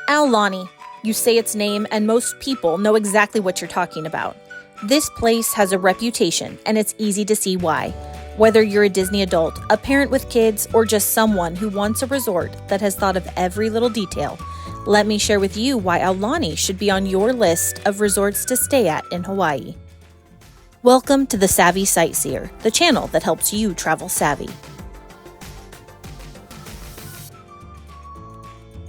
Aulani. You say its name and most people know exactly what you're talking about. This place has a reputation and it's easy to see why. Whether you're a Disney adult, a parent with kids, or just someone who wants a resort that has thought of every little detail, let me share with you why Aulani should be on your list of resorts to stay at in Hawaii. Welcome to the Savvy Sightseer, the channel that helps you travel savvy.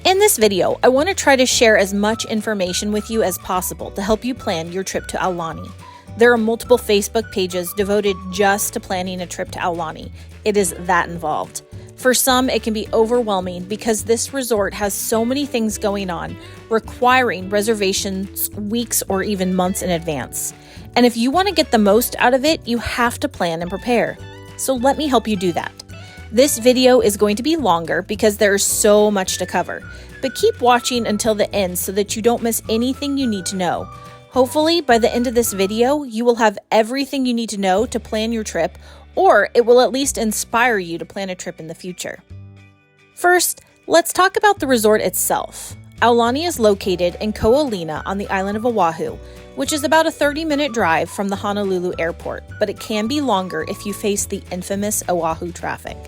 In this video, I want to try to share as much information with you as possible to help you plan your trip to Aulani. There are multiple Facebook pages devoted just to planning a trip to Aulani. It is that involved. For some, it can be overwhelming because this resort has so many things going on, requiring reservations weeks or even months in advance. And if you want to get the most out of it, you have to plan and prepare. So let me help you do that. This video is going to be longer because there is so much to cover, but keep watching until the end so that you don't miss anything you need to know. Hopefully, by the end of this video, you will have everything you need to know to plan your trip, or it will at least inspire you to plan a trip in the future. First, let's talk about the resort itself. Aulani is located in Ko-Olina on the island of Oahu, which is about a 30-minute drive from the Honolulu airport, but it can be longer if you face the infamous Oahu traffic.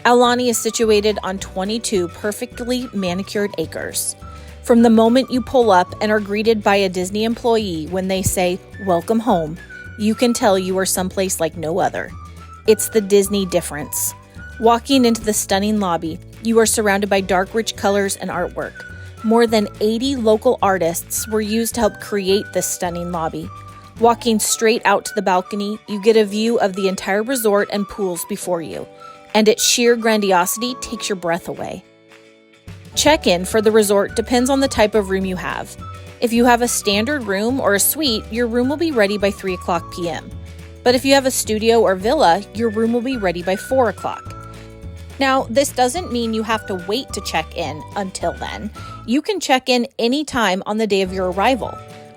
Aulani is situated on 22 perfectly manicured acres. From the moment you pull up and are greeted by a Disney employee when they say, "Welcome home," you can tell you are someplace like no other. It's the Disney difference. Walking into the stunning lobby, you are surrounded by dark, rich colors and artwork. More than 80 local artists were used to help create this stunning lobby. Walking straight out to the balcony, you get a view of the entire resort and pools before you, and its sheer grandiosity takes your breath away. Check-in for the resort depends on the type of room you have. If you have a standard room or a suite, your room will be ready by 3 o'clock p.m. But if you have a studio or villa, your room will be ready by 4 o'clock. Now, this doesn't mean you have to wait to check in until then. You can check in anytime on the day of your arrival.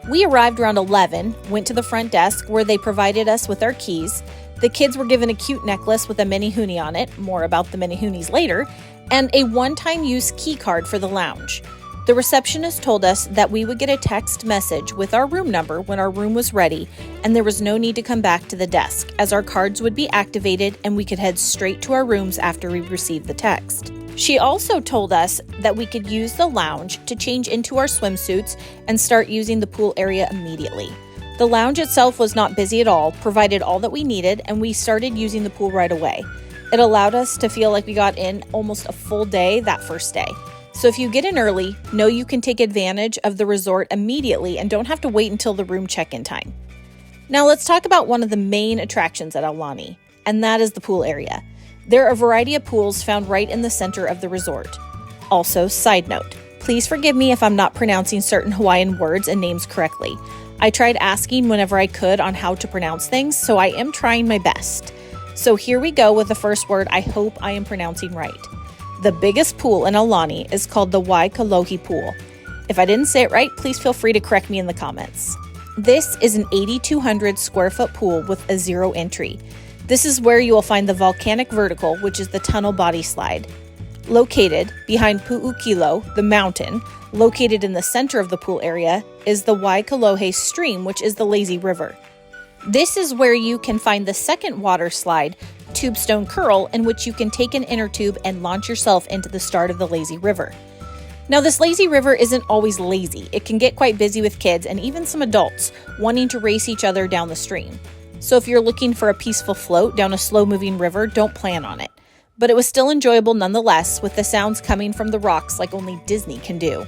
We arrived around 11, went to the front desk where they provided us with our keys. The kids were given a cute necklace with a mini huni on it, more about the mini hunis later, and a one-time use key card for the lounge. The receptionist told us that we would get a text message with our room number when our room was ready, and there was no need to come back to the desk, as our cards would be activated and we could head straight to our rooms after we received the text. She also told us that we could use the lounge to change into our swimsuits and start using the pool area immediately. The lounge itself was not busy at all, provided all that we needed, and we started using the pool right away. It allowed us to feel like we got in almost a full day that first day. So if you get in early, know you can take advantage of the resort immediately and don't have to wait until the room check-in time. Now let's talk about one of the main attractions at Aulani, and that is the pool area. There are a variety of pools found right in the center of the resort. Also, side note, please forgive me if I'm not pronouncing certain Hawaiian words and names correctly. I tried asking whenever I could on how to pronounce things, so I am trying my best. So here we go with the first word I hope I am pronouncing right. The biggest pool in Aulani is called the Waikolohe Pool. If I didn't say it right, please feel free to correct me in the comments. This is an 8,200 square foot pool with a zero entry. This is where you will find the volcanic vertical, which is the tunnel body slide. Located behind Pu'ukilo, the mountain, located in the center of the pool area, is the Waikolohe stream, which is the lazy river. This is where you can find the second water slide, Tubestone Curl, in which you can take an inner tube and launch yourself into the start of the lazy river. Now, this lazy river isn't always lazy. It can get quite busy with kids and even some adults wanting to race each other down the stream. So if you're looking for a peaceful float down a slow-moving river, don't plan on it. But it was still enjoyable nonetheless, with the sounds coming from the rocks like only Disney can do.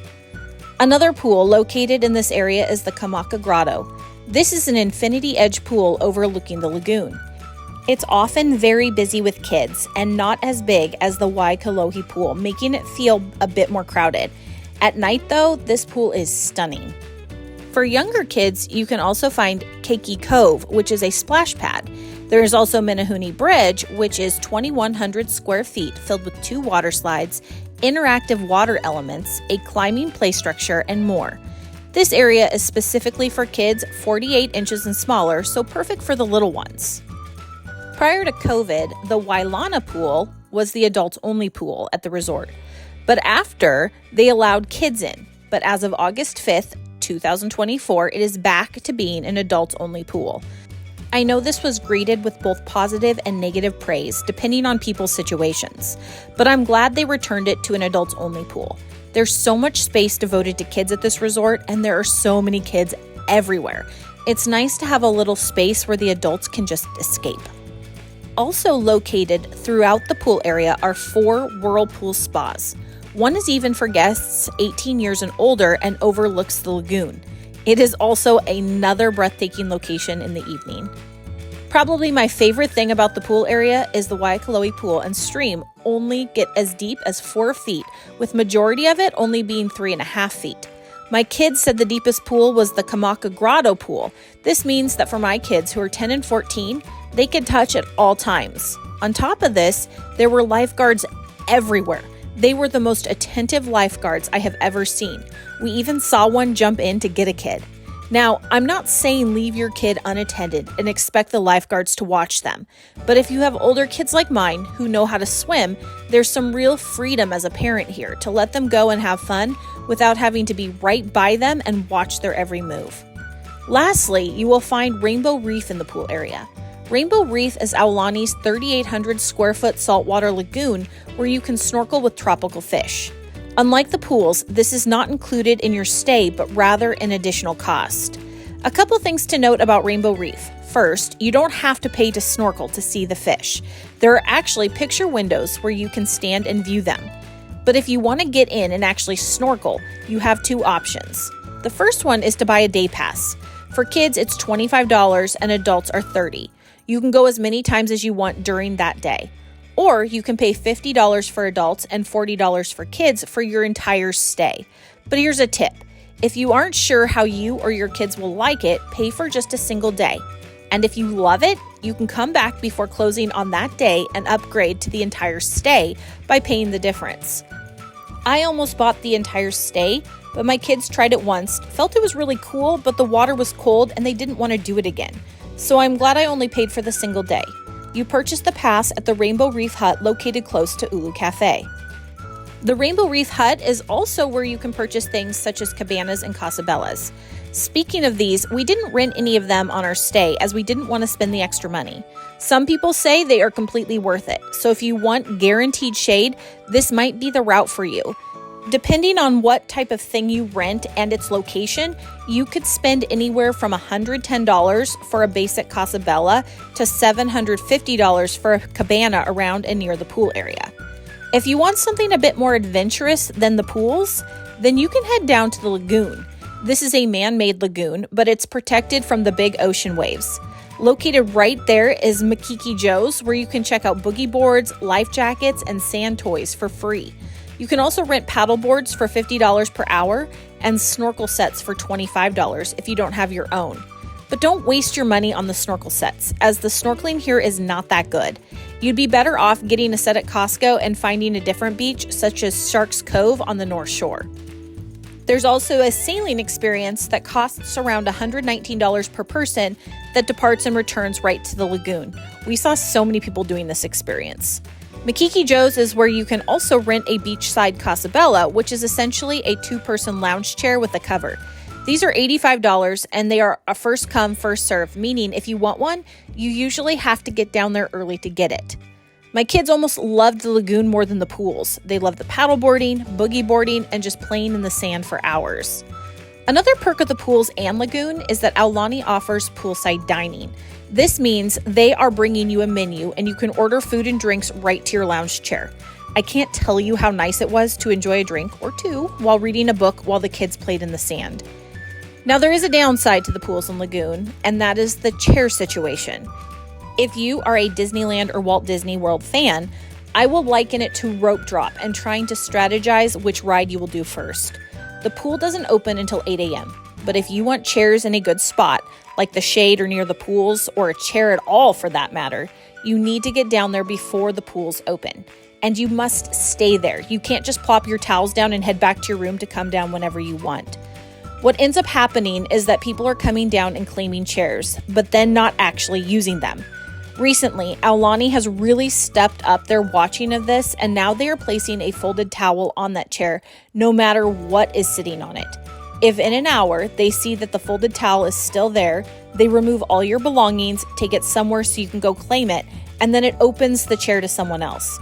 Another pool located in this area is the Kamaka Grotto. This is an infinity edge pool overlooking the lagoon. It's often very busy with kids and not as big as the Waikolohe pool, making it feel a bit more crowded. At night though, this pool is stunning. For younger kids, you can also find Keiki Cove, which is a splash pad. There is also Menehune Bridge, which is 2,100 square feet filled with 2 water slides, interactive water elements, a climbing play structure, and more. This area is specifically for kids 48 inches and smaller, so perfect for the little ones. Prior to COVID, the Wailana pool was the adults-only pool at the resort. But after, they allowed kids in. But as of August 5th, 2024, it is back to being an adults-only pool. I know this was greeted with both positive and negative praise, depending on people's situations, but I'm glad they returned it to an adults-only pool. There's so much space devoted to kids at this resort, and there are so many kids everywhere. It's nice to have a little space where the adults can just escape. Also located throughout the pool area are 4 whirlpool spas. One is even for guests 18 years and older and overlooks the lagoon. It is also another breathtaking location in the evening. Probably my favorite thing about the pool area is the Waikoloa pool and stream only get as deep as 4 feet, with majority of it only being 3.5 feet. My kids said the deepest pool was the Kamaka Grotto pool. This means that for my kids who are 10 and 14, they could touch at all times. On top of this, there were lifeguards everywhere. They were the most attentive lifeguards I have ever seen. We even saw one jump in to get a kid. Now, I'm not saying leave your kid unattended and expect the lifeguards to watch them, but if you have older kids like mine who know how to swim, there's some real freedom as a parent here to let them go and have fun without having to be right by them and watch their every move. Lastly, you will find Rainbow Reef in the pool area. Rainbow Reef is Aulani's 3,800 square foot saltwater lagoon where you can snorkel with tropical fish. Unlike the pools, this is not included in your stay, but rather an additional cost. A couple things to note about Rainbow Reef. First, you don't have to pay to snorkel to see the fish. There are actually picture windows where you can stand and view them. But if you want to get in and actually snorkel, you have 2 options. The first one is to buy a day pass. For kids, it's $25 and adults are $30. You can go as many times as you want during that day. Or you can pay $50 for adults and $40 for kids for your entire stay. But here's a tip. If you aren't sure how you or your kids will like it, pay for just a single day. And if you love it, you can come back before closing on that day and upgrade to the entire stay by paying the difference. I almost bought the entire stay, but my kids tried it once, felt it was really cool, but the water was cold and they didn't want to do it again. So I'm glad I only paid for the single day. You purchase the pass at the Rainbow Reef Hut located close to Ulu Cafe. The Rainbow Reef Hut is also where you can purchase things such as cabanas and casabellas. Speaking of these, we didn't rent any of them on our stay as we didn't want to spend the extra money. Some people say they are completely worth it, so if you want guaranteed shade, this might be the route for you. Depending on what type of thing you rent and its location, you could spend anywhere from $110 for a basic casabella to $750 for a cabana around and near the pool area. If you want something a bit more adventurous than the pools, then you can head down to the lagoon. This is a man-made lagoon, but it's protected from the big ocean waves. Located right there is Makiki Joe's, where you can check out boogie boards, life jackets, and sand toys for free. You can also rent paddle boards for $50 per hour and snorkel sets for $25 if you don't have your own. But don't waste your money on the snorkel sets, as the snorkeling here is not that good. You'd be better off getting a set at Costco and finding a different beach, such as Sharks Cove on the North Shore. There's also a sailing experience that costs around $119 per person that departs and returns right to the lagoon. We saw so many people doing this experience. Makiki Joe's is where you can also rent a beachside casabella, which is essentially a 2-person lounge chair with a cover. These are $85 and they are a first come, first serve, meaning if you want one, you usually have to get down there early to get it. My kids almost loved the lagoon more than the pools. They loved the paddle boarding, boogie boarding, and just playing in the sand for hours. Another perk of the pools and lagoon is that Aulani offers poolside dining. This means they are bringing you a menu and you can order food and drinks right to your lounge chair. I can't tell you how nice it was to enjoy a drink or two while reading a book while the kids played in the sand. Now there is a downside to the pools and lagoon, and that is the chair situation. If you are a Disneyland or Walt Disney World fan, I will liken it to rope drop and trying to strategize which ride you will do first. The pool doesn't open until 8 a.m., but if you want chairs in a good spot, like the shade or near the pools, or a chair at all for that matter, you need to get down there before the pools open. And you must stay there. You can't just plop your towels down and head back to your room to come down whenever you want. What ends up happening is that people are coming down and claiming chairs, but then not actually using them. Recently, Aulani has really stepped up their watching of this, and now they are placing a folded towel on that chair no matter what is sitting on it. If in an hour they see that the folded towel is still there, they remove all your belongings, take it somewhere so you can go claim it, and then it opens the chair to someone else.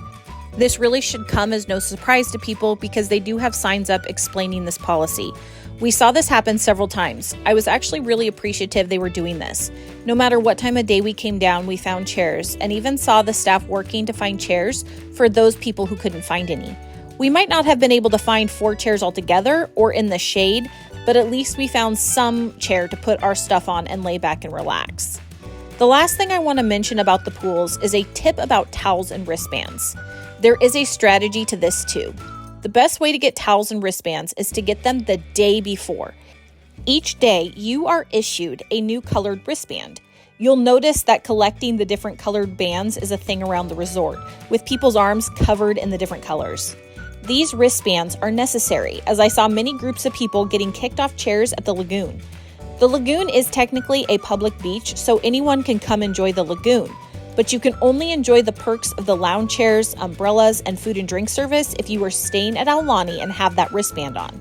This really should come as no surprise to people because they do have signs up explaining this policy. We saw this happen several times. I was actually really appreciative they were doing this. No matter what time of day we came down, we found chairs and even saw the staff working to find chairs for those people who couldn't find any. We might not have been able to find 4 chairs altogether or in the shade, but at least we found some chair to put our stuff on and lay back and relax. The last thing I want to mention about the pools is a tip about towels and wristbands. There is a strategy to this too. The best way to get towels and wristbands is to get them the day before. Each day, you are issued a new colored wristband. You'll notice that collecting the different colored bands is a thing around the resort, with people's arms covered in the different colors. These wristbands are necessary, as I saw many groups of people getting kicked off chairs at the Lagoon. The Lagoon is technically a public beach, so anyone can come enjoy the Lagoon. But you can only enjoy the perks of the lounge chairs, umbrellas, and food and drink service if you are staying at Aulani and have that wristband on.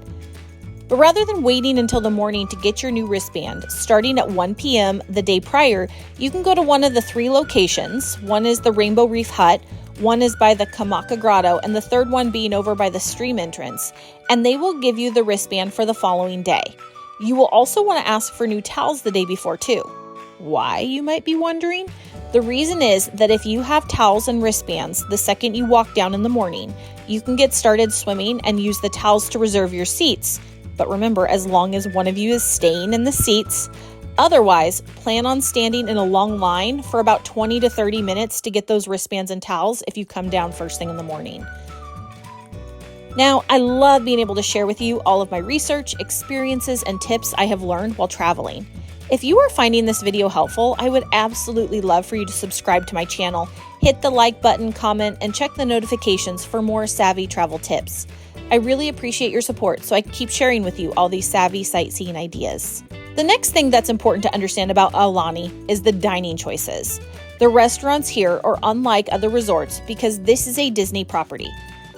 But rather than waiting until the morning to get your new wristband, starting at 1 p.m. the day prior, you can go to one of the 3 locations. One is the Rainbow Reef Hut, one is by the Kamaka Grotto, and the third one being over by the stream entrance, and they will give you the wristband for the following day. You will also want to ask for new towels the day before too. Why, you might be wondering? The reason is that if you have towels and wristbands the second you walk down in the morning, you can get started swimming and use the towels to reserve your seats. But remember, as long as one of you is staying in the seats. Otherwise, plan on standing in a long line for about 20 to 30 minutes to get those wristbands and towels if you come down first thing in the morning. Now, I love being able to share with you all of my research, experiences, and tips I have learned while traveling. If you are finding this video helpful, I would absolutely love for you to subscribe to my channel, hit the like button, comment, and check the notifications for more savvy travel tips. I really appreciate your support so I can keep sharing with you all these savvy sightseeing ideas. The next thing that's important to understand about Aulani is the dining choices. The restaurants here are unlike other resorts because this is a Disney property.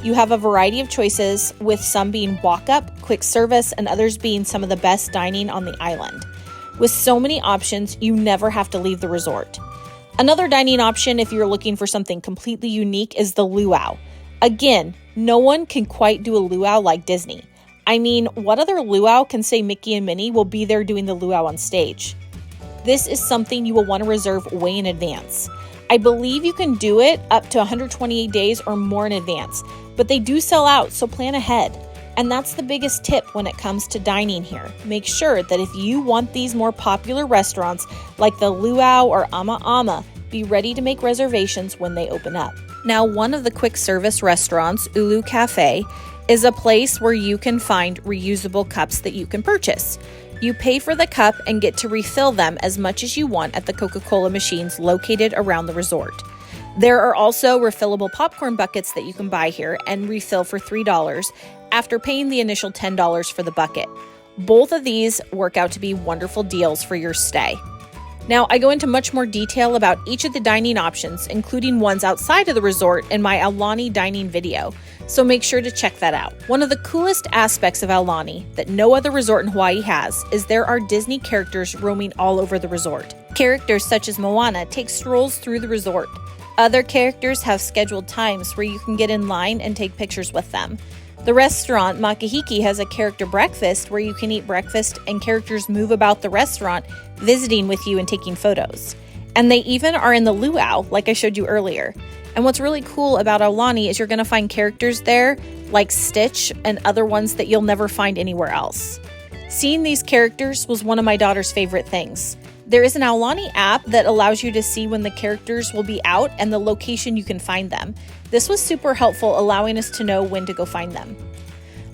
You have a variety of choices, with some being walk-up, quick service, and others being some of the best dining on the island. With so many options, you never have to leave the resort. Another dining option, if you're looking for something completely unique, is the luau. Again, no one can quite do a luau like Disney. I mean, what other luau can say Mickey and Minnie will be there doing the luau on stage? This is something you will want to reserve way in advance. I believe you can do it up to 128 days or more in advance, but they do sell out, so plan ahead. And that's the biggest tip when it comes to dining here. Make sure that if you want these more popular restaurants like the Luau or Ama Ama, be ready to make reservations when they open up. Now, one of the quick service restaurants, Ulu Cafe, is a place where you can find reusable cups that you can purchase. You pay for the cup and get to refill them as much as you want at the Coca-Cola machines located around the resort. There are also refillable popcorn buckets that you can buy here and refill for $3 after paying the initial $10 for the bucket. Both of these work out to be wonderful deals for your stay. Now, I go into much more detail about each of the dining options, including ones outside of the resort, in my Aulani dining video, so make sure to check that out. One of the coolest aspects of Aulani that no other resort in Hawaii has is there are Disney characters roaming all over the resort. Characters such as Moana take strolls through the resort. Other characters have scheduled times where you can get in line and take pictures with them. The restaurant Makahiki has a character breakfast where you can eat breakfast and characters move about the restaurant, visiting with you and taking photos. And they even are in the luau, like I showed you earlier. And what's really cool about Aulani is you're going to find characters there like Stitch and other ones that you'll never find anywhere else. Seeing these characters was one of my daughter's favorite things. There is an Aulani app that allows you to see when the characters will be out and the location you can find them. This was super helpful, allowing us to know when to go find them.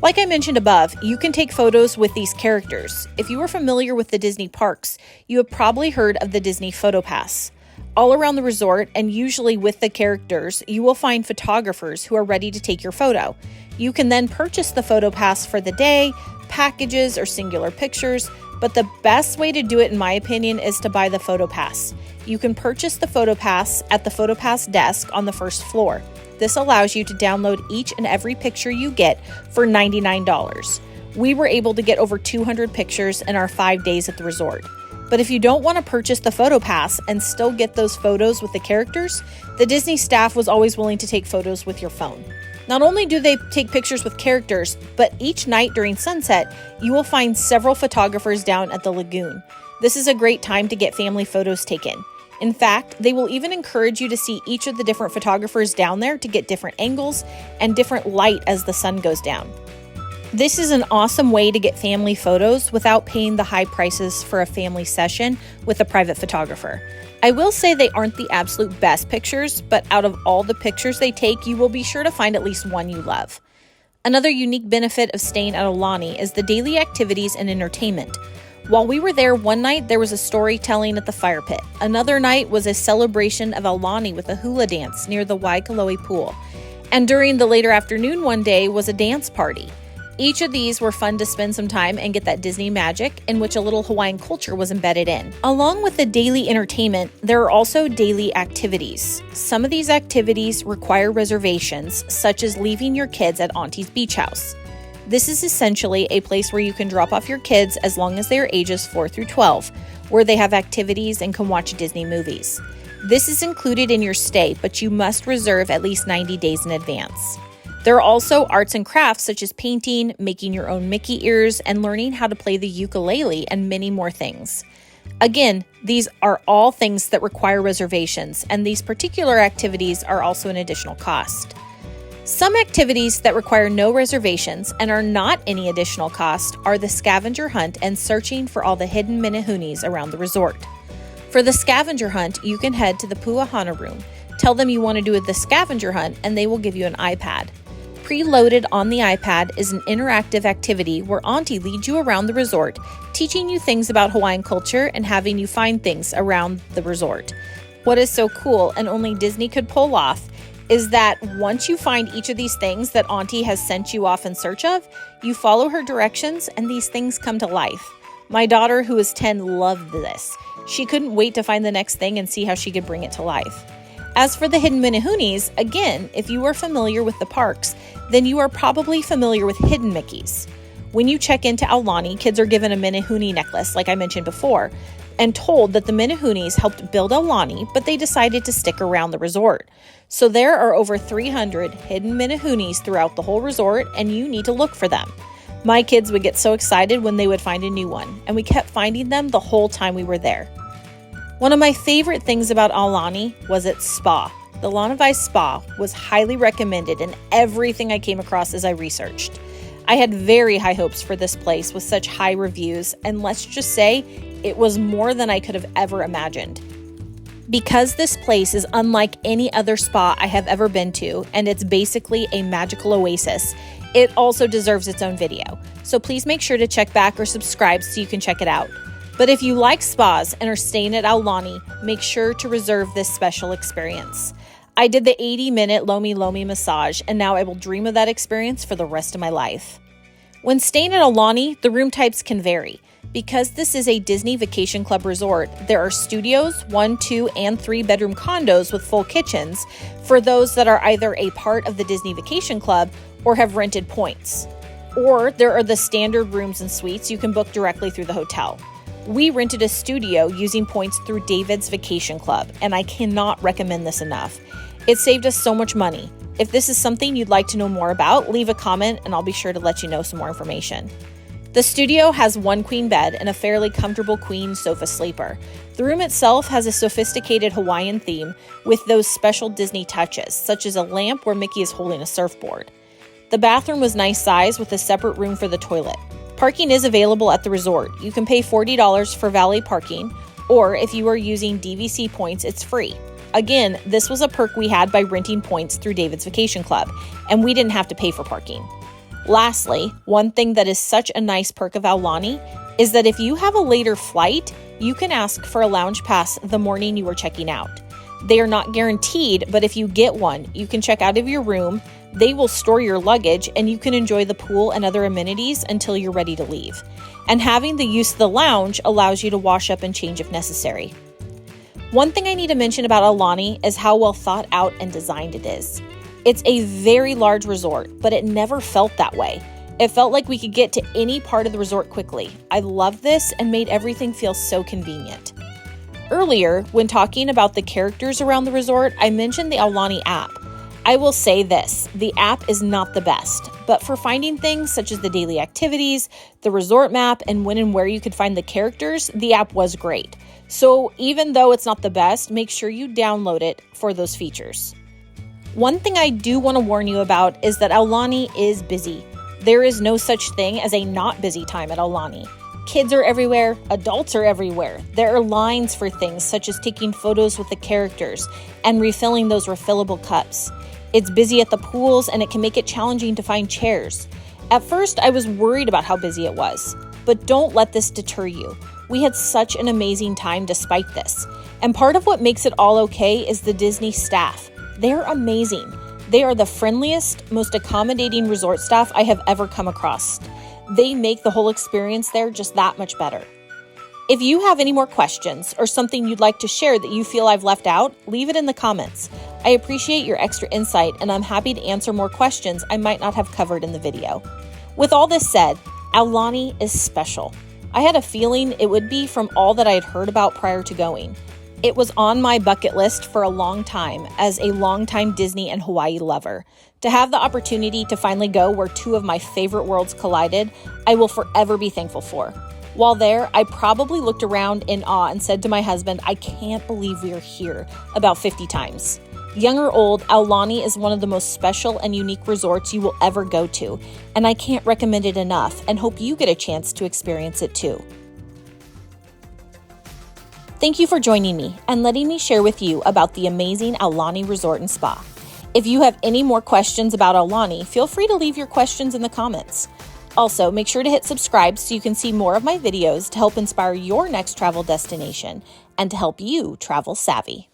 Like I mentioned above, you can take photos with these characters. If you are familiar with the Disney parks, you have probably heard of the Disney Photo Pass. All around the resort, and usually with the characters, you will find photographers who are ready to take your photo. You can then purchase the photo pass for the day, packages or singular pictures, but the best way to do it, in my opinion, is to buy the photo pass. You can purchase the photo pass at the photo pass desk on the first floor. This allows you to download each and every picture you get for $99. We were able to get over 200 pictures in our 5 days at the resort. But if you don't want to purchase the photo pass and still get those photos with the characters, the Disney staff was always willing to take photos with your phone. Not only do they take pictures with characters, but each night during sunset, you will find several photographers down at the Lagoon. This is a great time to get family photos taken. In fact, they will even encourage you to see each of the different photographers down there to get different angles and different light as the sun goes down. This is an awesome way to get family photos without paying the high prices for a family session with a private photographer. I will say they aren't the absolute best pictures, but out of all the pictures they take, you will be sure to find at least one you love. Another unique benefit of staying at Aulani is the daily activities and entertainment. While we were there one night, there was a storytelling at the fire pit. Another night was a celebration of Aulani with a hula dance near the Waikoloa pool. And during the later afternoon one day was a dance party. Each of these were fun to spend some time and get that Disney magic in which a little Hawaiian culture was embedded in. Along with the daily entertainment, there are also daily activities. Some of these activities require reservations, such as leaving your kids at Auntie's beach house. This is essentially a place where you can drop off your kids as long as they are ages 4 through 12, where they have activities and can watch Disney movies. This is included in your stay, but you must reserve at least 90 days in advance. There are also arts and crafts such as painting, making your own Mickey ears, and learning how to play the ukulele, and many more things. Again, these are all things that require reservations, and these particular activities are also an additional cost. Some activities that require no reservations and are not any additional cost are the scavenger hunt and searching for all the hidden menehunis around the resort. For the scavenger hunt, you can head to the Puahana room, tell them you want to do the scavenger hunt, and they will give you an iPad. Preloaded on the iPad is an interactive activity where Auntie leads you around the resort, teaching you things about Hawaiian culture and having you find things around the resort. What is so cool and only Disney could pull off is that once you find each of these things that Auntie has sent you off in search of, you follow her directions and these things come to life. My daughter, who is 10, loved this. She couldn't wait to find the next thing and see how she could bring it to life. As for the hidden menehunis, again, if you are familiar with the parks, then you are probably familiar with hidden Mickeys. When you check into Aulani, kids are given a menehuni necklace, like I mentioned before, and told that the menehunis helped build Aulani, but they decided to stick around the resort. So there are over 300 hidden menehunis throughout the whole resort, and you need to look for them. My kids would get so excited when they would find a new one, and we kept finding them the whole time we were there. One of my favorite things about Aulani was its spa. The Laniwai Spa was highly recommended in everything I came across as I researched. I had very high hopes for this place with such high reviews, and let's just say it was more than I could have ever imagined. Because this place is unlike any other spa I have ever been to, and it's basically a magical oasis, it also deserves its own video. So please make sure to check back or subscribe so you can check it out. But if you like spas and are staying at Aulani, make sure to reserve this special experience. I did the 80-minute Lomi Lomi massage, and now I will dream of that experience for the rest of my life. When staying at Aulani, the room types can vary. Because this is a Disney Vacation Club resort, there are studios, 1, 2, and 3 bedroom condos with full kitchens for those that are either a part of the Disney Vacation Club or have rented points. Or there are the standard rooms and suites you can book directly through the hotel. We rented a studio using points through David's Vacation Club, and I cannot recommend this enough. It saved us so much money. If this is something you'd like to know more about, leave a comment and I'll be sure to let you know some more information. The studio has 1 queen bed and a fairly comfortable queen sofa sleeper. The room itself has a sophisticated Hawaiian theme with those special Disney touches, such as a lamp where Mickey is holding a surfboard. The bathroom was nice size with a separate room for the toilet. Parking is available at the resort. You can pay $40 for valet parking, or if you are using DVC points, it's free. Again, this was a perk we had by renting points through David's Vacation Club, and we didn't have to pay for parking. Lastly, one thing that is such a nice perk of Aulani is that if you have a later flight, you can ask for a lounge pass the morning you are checking out. They are not guaranteed, but if you get one, you can check out of your room, They will store your luggage and you can enjoy the pool and other amenities until you're ready to leave. And having the use of the lounge allows you to wash up and change if necessary. One thing I need to mention about Aulani is how well thought out and designed it is. It's a very large resort, but it never felt that way. It felt like we could get to any part of the resort quickly. I loved this and made everything feel so convenient. Earlier, when talking about the characters around the resort, I mentioned the Aulani app. I will say this, the app is not the best, but for finding things such as the daily activities, the resort map, and when and where you could find the characters, the app was great. So even though it's not the best, make sure you download it for those features. One thing I do want to warn you about is that Aulani is busy. There is no such thing as a not busy time at Aulani. Kids are everywhere, adults are everywhere. There are lines for things such as taking photos with the characters and refilling those refillable cups. It's busy at the pools and it can make it challenging to find chairs. At first, I was worried about how busy it was, but don't let this deter you. We had such an amazing time despite this. And part of what makes it all okay is the Disney staff. They're amazing. They are the friendliest, most accommodating resort staff I have ever come across. They make the whole experience there just that much better. If you have any more questions or something you'd like to share that you feel I've left out, leave it in the comments. I appreciate your extra insight and I'm happy to answer more questions I might not have covered in the video. With all this said, Aulani is special. I had a feeling it would be from all that I had heard about prior to going. It was on my bucket list for a long time as a longtime Disney and Hawaii lover. To have the opportunity to finally go where two of my favorite worlds collided, I will forever be thankful for. While there, I probably looked around in awe and said to my husband, I can't believe we are here, about 50 times. Young or old, Aulani is one of the most special and unique resorts you will ever go to, and I can't recommend it enough and hope you get a chance to experience it too. Thank you for joining me and letting me share with you about the amazing Aulani Resort and Spa. If you have any more questions about Aulani, feel free to leave your questions in the comments. Also, make sure to hit subscribe so you can see more of my videos to help inspire your next travel destination and to help you travel savvy.